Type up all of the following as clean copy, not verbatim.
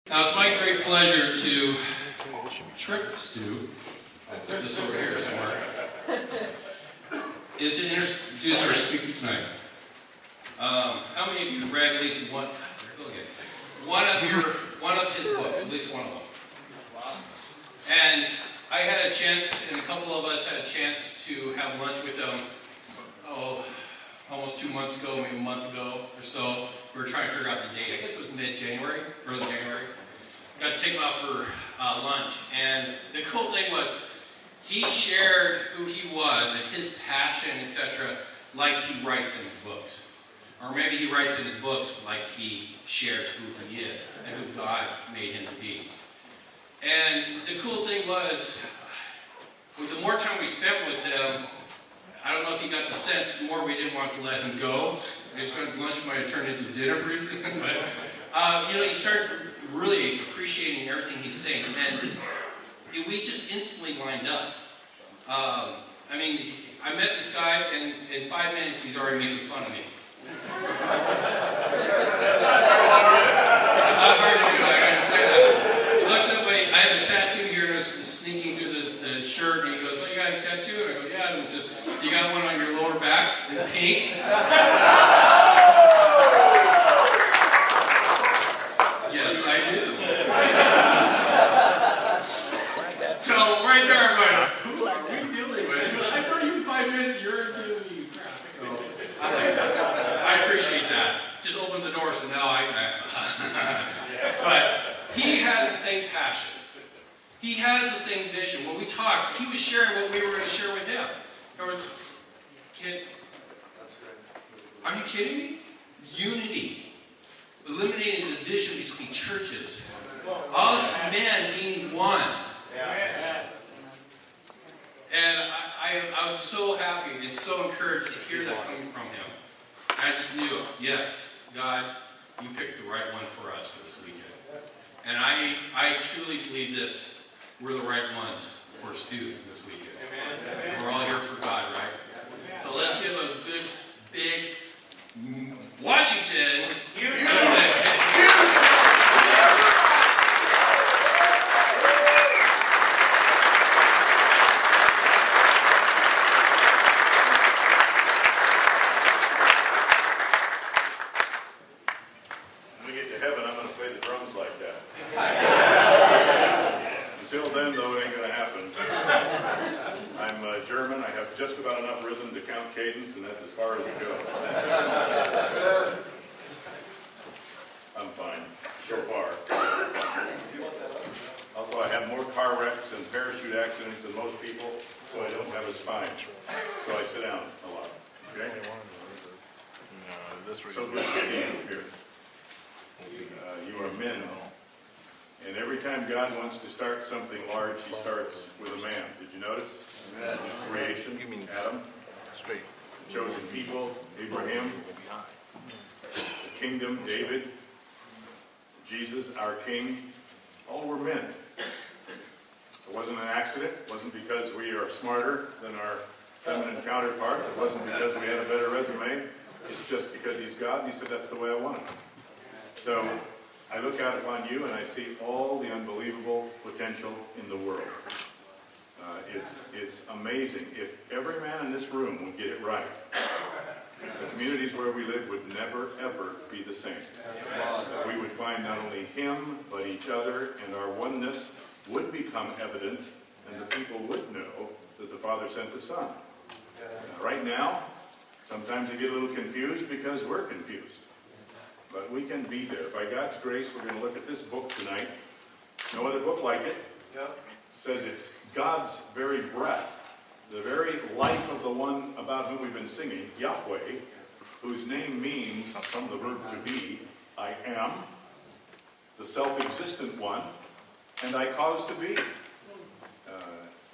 Now, it's my great pleasure to trick Stu. I'll put this over here somewhere. Is to introduce our speaker tonight. How many of you read at least one of his books? At least one of them. And I had a chance, and a couple of us had a chance to have lunch with him. Almost 2 months ago, maybe a month ago or so. We were trying to figure out the date. I guess it was mid-January, early January. Got to take him out for lunch. And the cool thing was, he shared who he was and his passion, etc., like he writes in his books. Or maybe he writes in his books like he shares who he is and who God made him to be. And the cool thing was, with the more time we spent with him, I don't know if he got the sense, the more we didn't want to let him go. Lunch might have turned into dinner pretty soon. But, you started really appreciating everything he's saying. And we just instantly lined up. I met this guy, and in 5 minutes, he's already making fun of me. It's not hard to do, I understand that. He looks at me, I have a tattoo here, and it's sneaking through the shirt, and he goes, "Oh, you got a tattoo?" And I go, "Yeah." And he says, "You got one on your lower back in pink?" Yes, I do. So right there, I'm going, who are we dealing with? I know you 5 minutes, you're giving me crap. So I like that. I appreciate that. Just open the door, so now But he has the same passion. He has the same vision. When we talked, he was sharing what we were going to share with him. Are you kidding me? Unity. Eliminating the division between churches. Us men being one. And I was so happy and so encouraged to hear that coming from him. I just knew, yes, God, you picked the right one for us for this weekend. And I truly believe this. We're the right ones for Stu this weekend. Amen. We're all here for God, right? So let's give a good, big Washington. When we get to heaven, I'm going to play the drums like that. Until then, though, it ain't going to happen. I'm German. I have just about enough rhythm to count cadence, and that's as far as it goes. I'm fine, so far. Also, I have more car wrecks and parachute accidents than most people, so I don't have a spine. So I sit down a lot. Okay? So good to see you here. You are men. And every time God wants to start something large, he starts with a man. Did you notice? Amen. Creation, Adam, the chosen people, Abraham, the kingdom, David, Jesus, our king, all were men. It wasn't an accident. It wasn't because we are smarter than our feminine counterparts. It wasn't because we had a better resume. It's just because he's God, and he said, that's the way I want it. So I look out upon you and I see all the unbelievable potential in the world. It's amazing. If every man in this room would get it right, the communities where we live would never, ever be the same. We would find not only him, but each other, and our oneness would become evident, and the people would know that the Father sent the Son. Right now, sometimes they get a little confused because we're confused. But we can be there. By God's grace, we're going to look at this book tonight. No other book like it. It says it's God's very breath, the very life of the one about whom we've been singing, Yahweh, whose name means, from the verb to be, I am, the self-existent one, and I cause to be.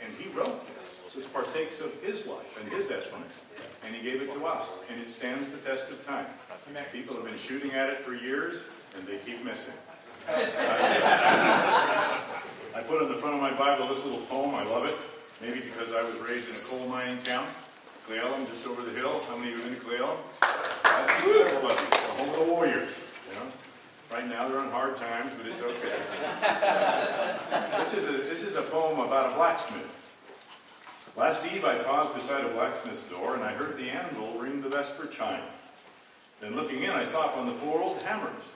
And he wrote this. This partakes of his life and his essence, and he gave it to us, and it stands the test of time. People have been shooting at it for years, and they keep missing. I put on the front of my Bible this little poem. I love it. Maybe because I was raised in a coal mining town. Cleellum, just over the hill. How many of you have been to Cleellum? I've seen several of you. The home of the warriors. You know? Right now they're on hard times, but it's okay. This is a poem about a blacksmith. Last eve I paused beside a blacksmith's door, and I heard the anvil ring the vesper chime. Then looking in, I saw upon the floor old hammers,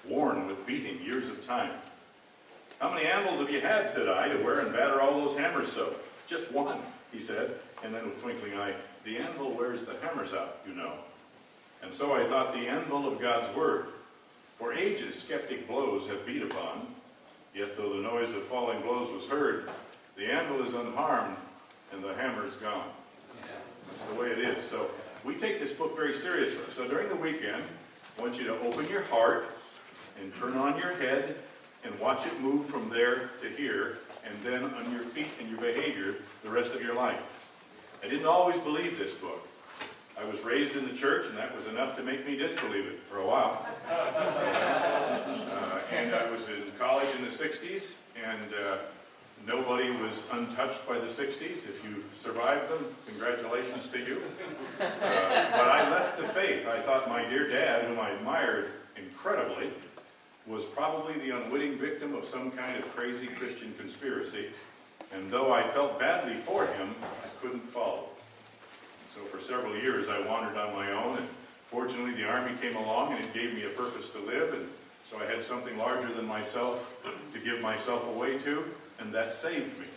worn with beating years of time. How many anvils have you had, said I, to wear and batter all those hammers so? Just one, he said, and then with twinkling eye, the anvil wears the hammers out, you know. And so I thought the anvil of God's word. For ages skeptic blows have beat upon, yet though the noise of falling blows was heard, the anvil is unharmed and the hammer's gone. That's the way it is. So we take this book very seriously. So during the weekend, I want you to open your heart and turn on your head and watch it move from there to here, and then on your feet and your behavior the rest of your life. I didn't always believe this book. I was raised in the church, and that was enough to make me disbelieve it for a while. And I was in college in the 60s, and nobody was untouched by the 60s. If you survived them, congratulations to you. But I left the faith. I thought my dear dad, whom I admired incredibly, was probably the unwitting victim of some kind of crazy Christian conspiracy. And though I felt badly for him, I couldn't follow. So for several years I wandered on my own, and fortunately the Army came along and it gave me a purpose to live, and so I had something larger than myself to give myself away to, and that saved me.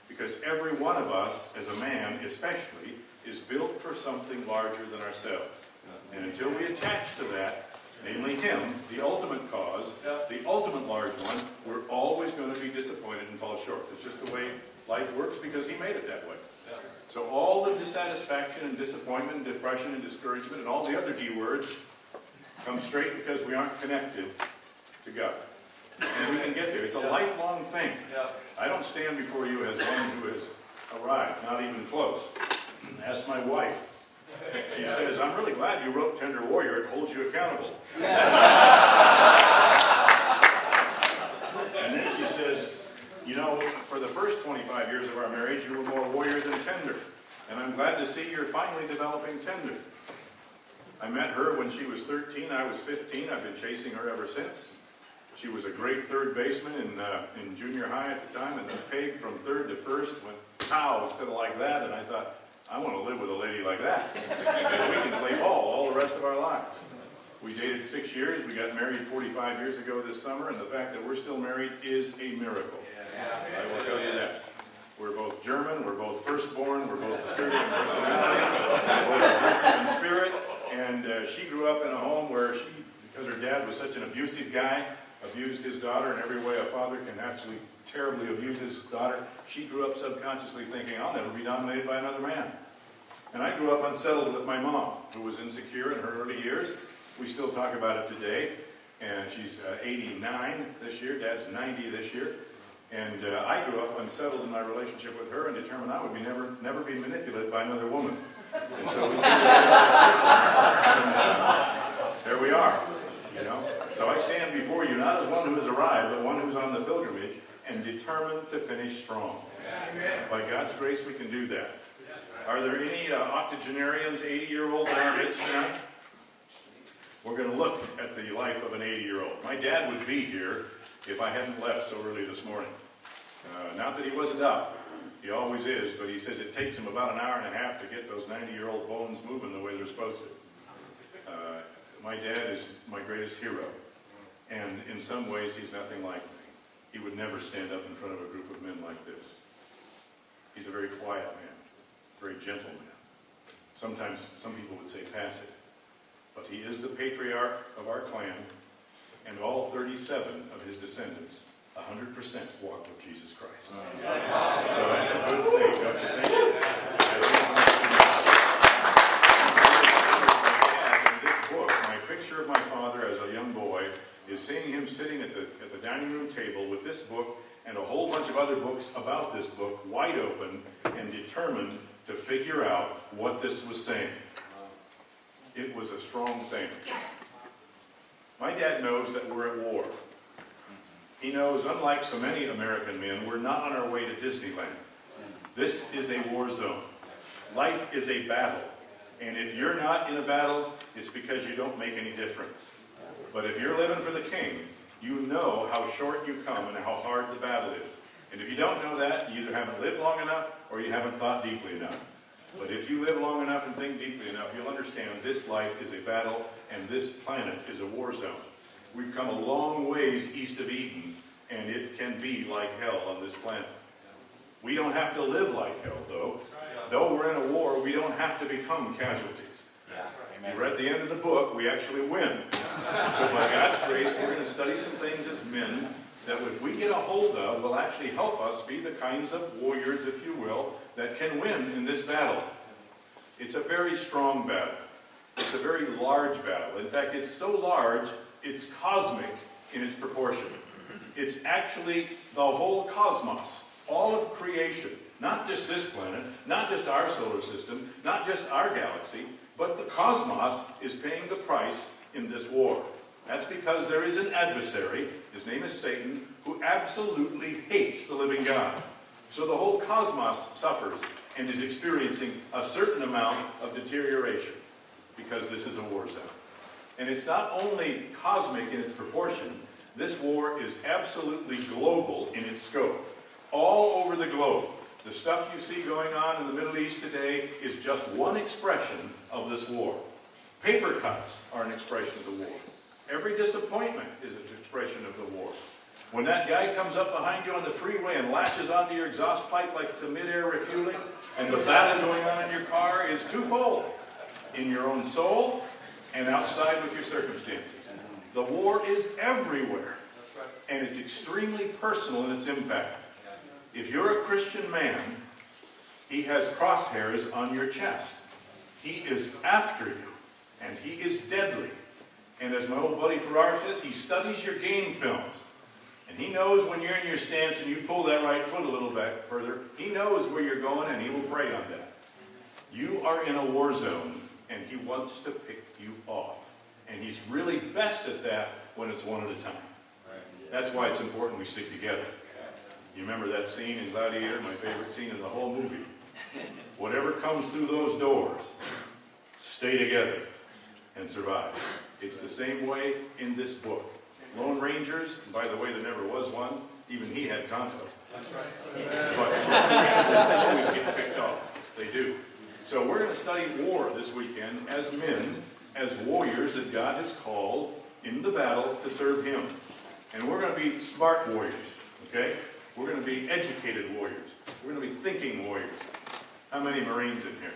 Because every one of us, as a man especially, is built for something larger than ourselves. And until we attach to that, namely Him, the ultimate cause, the ultimate large one, we're always going to be disappointed and fall short. It's just the way life works because He made it that way. So all the dissatisfaction and disappointment and depression and discouragement and all the other D words come straight because we aren't connected to God. And we can get there. It's a lifelong thing. I don't stand before you as one who has arrived, not even close. Ask my wife. She says, I'm really glad you wrote Tender Warrior. It holds you accountable. And then she says, you know, for the first 25 years of our marriage, you were more warrior than tender. And I'm glad to see you're finally developing tender. I met her when she was 13. I was 15. I've been chasing her ever since. She was a great third baseman in junior high at the time, and the peg from third to first went pow instead of like that. And I thought, I want to live with a lady like that. Because we can play ball all the rest of our lives. We dated 6 years. We got married 45 years ago this summer, and the fact that we're still married is a miracle. I will tell you that. We're both German, we're both firstborn, we're both assertive in personality, we're both aggressive in spirit, and she grew up in a home where she, because her dad was such an abusive guy, abused his daughter in every way a father can actually terribly abuse his daughter. She grew up subconsciously thinking, I'll never be dominated by another man. And I grew up unsettled with my mom, who was insecure in her early years. We still talk about it today, and she's 89 this year, Dad's 90 this year. And I grew up unsettled in my relationship with her and determined I would never be manipulated by another woman. And so we there we are, you know. So I stand before you not as one who has arrived, but one who's on the pilgrimage and determined to finish strong. By God's grace, we can do that. Are there any octogenarians, 80-year-olds in our midst tonight? We're going to look at the life of an 80-year-old. My dad would be here if I hadn't left so early this morning. Not that he wasn't up. He always is, but he says it takes him about an hour and a half to get those 90-year-old bones moving the way they're supposed to. My dad is my greatest hero, and in some ways he's nothing like me. He would never stand up in front of a group of men like this. He's a very quiet man, very gentle man. Sometimes some people would say passive, but he is the patriarch of our clan, and all 37 of his descendants 100% walk with Jesus Christ. So that's a good thing, don't you think? In this book, my picture of my father as a young boy is seeing him sitting at the dining room table with this book and a whole bunch of other books about this book, wide open and determined to figure out what this was saying. It was a strong thing. My dad knows that we're at war. He knows, unlike so many American men, we're not on our way to Disneyland. This is a war zone. Life is a battle. And if you're not in a battle, it's because you don't make any difference. But if you're living for the King, you know how short you come and how hard the battle is. And if you don't know that, you either haven't lived long enough or you haven't thought deeply enough. But if you live long enough and think deeply enough, you'll understand this life is a battle and this planet is a war zone. We've come a long ways east of Eden, and it can be like hell on this planet. We don't have to live like hell, though. Though we're in a war, we don't have to become casualties. You read the end of the book, we actually win. So by God's grace, we're going to study some things as men that if we get a hold of, will actually help us be the kinds of warriors, if you will, that can win in this battle. It's a very strong battle. It's a very large battle. In fact, it's so large, it's cosmic in its proportion. It's actually the whole cosmos, all of creation, not just this planet, not just our solar system, not just our galaxy, but the cosmos is paying the price in this war. That's because there is an adversary, his name is Satan, who absolutely hates the living God. So the whole cosmos suffers and is experiencing a certain amount of deterioration because this is a war zone. And it's not only cosmic in its proportion, this war is absolutely global in its scope. All over the globe. The stuff you see going on in the Middle East today is just one expression of this war. Paper cuts are an expression of the war. Every disappointment is an expression of the war. When that guy comes up behind you on the freeway and latches onto your exhaust pipe like it's a mid-air refueling, and the battle going on in your car is twofold. In your own soul and outside with your circumstances. The war is everywhere. And it's extremely personal in its impact. If you're a Christian man, he has crosshairs on your chest. He is after you, and he is deadly. And as my old buddy Farrar says, he studies your game films. And he knows when you're in your stance and you pull that right foot a little bit further, he knows where you're going and he will prey on that. You are in a war zone, and he wants to pick you off. And he's really best at that when it's one at a time. That's why it's important we stick together. You remember that scene in Gladiator, my favorite scene in the whole movie. Whatever comes through those doors, stay together and survive. It's the same way in this book. Lone Rangers, by the way, there never was one. Even he had Tonto. That's right. But they always get picked off. They do. So we're going to study war this weekend as men, as warriors that God has called in the battle to serve Him. And we're going to be smart warriors, okay? We're going to be educated warriors. We're going to be thinking warriors. How many Marines in here?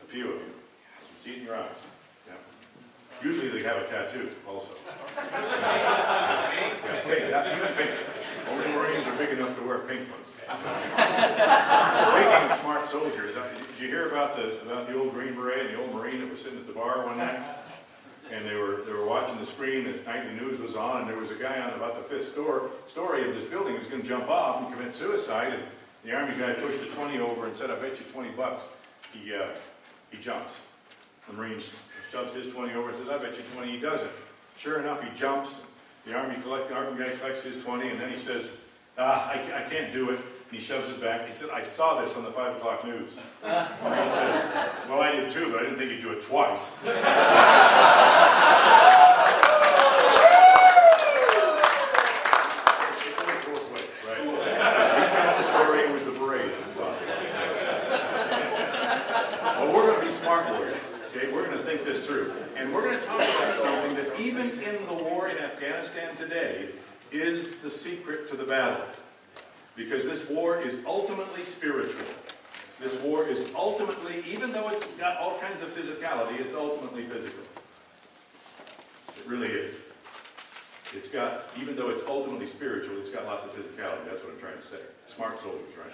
A few of you. I can see it in your eyes. Yeah. Usually they have a tattoo also. Even pink. Only Marines are big enough to wear pink ones. Speaking of smart soldiers, did you hear about the old Green Beret and the old Marine that was sitting at the bar one night? And they were watching the screen, and nightly news was on, and there was a guy on about the fifth story of this building who was going to jump off and commit suicide, and the Army guy pushed a 20 over and said, "I bet you $20." He jumps. The Marine shoves his 20 over and says, "I bet you 20." He doesn't. Sure enough, he jumps. The Army guy collects his 20, and then he says, I can't do it. And he shoves it back. He said, "I saw this on the 5 o'clock news." And he says, "Well, I did too, but I didn't think he'd do it twice." It went both ways, right? He's telling the story, it was the beret that saw it. Well, we're going to be smart warriors. Okay, we're going to think this through. And we're going to talk about something that even in the war in Afghanistan today is the secret to the battle. Because this war is ultimately spiritual. This war is ultimately, even though it's got all kinds of physicality, it's ultimately physical. It really is. It's got, even though it's ultimately spiritual, it's got lots of physicality. That's what I'm trying to say. Smart soldiers, right?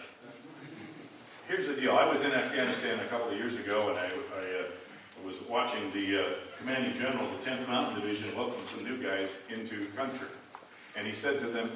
Here's the deal. I was in Afghanistan a couple of years ago, and I was watching the commanding general of the 10th Mountain Division welcome some new guys into country. And he said to them,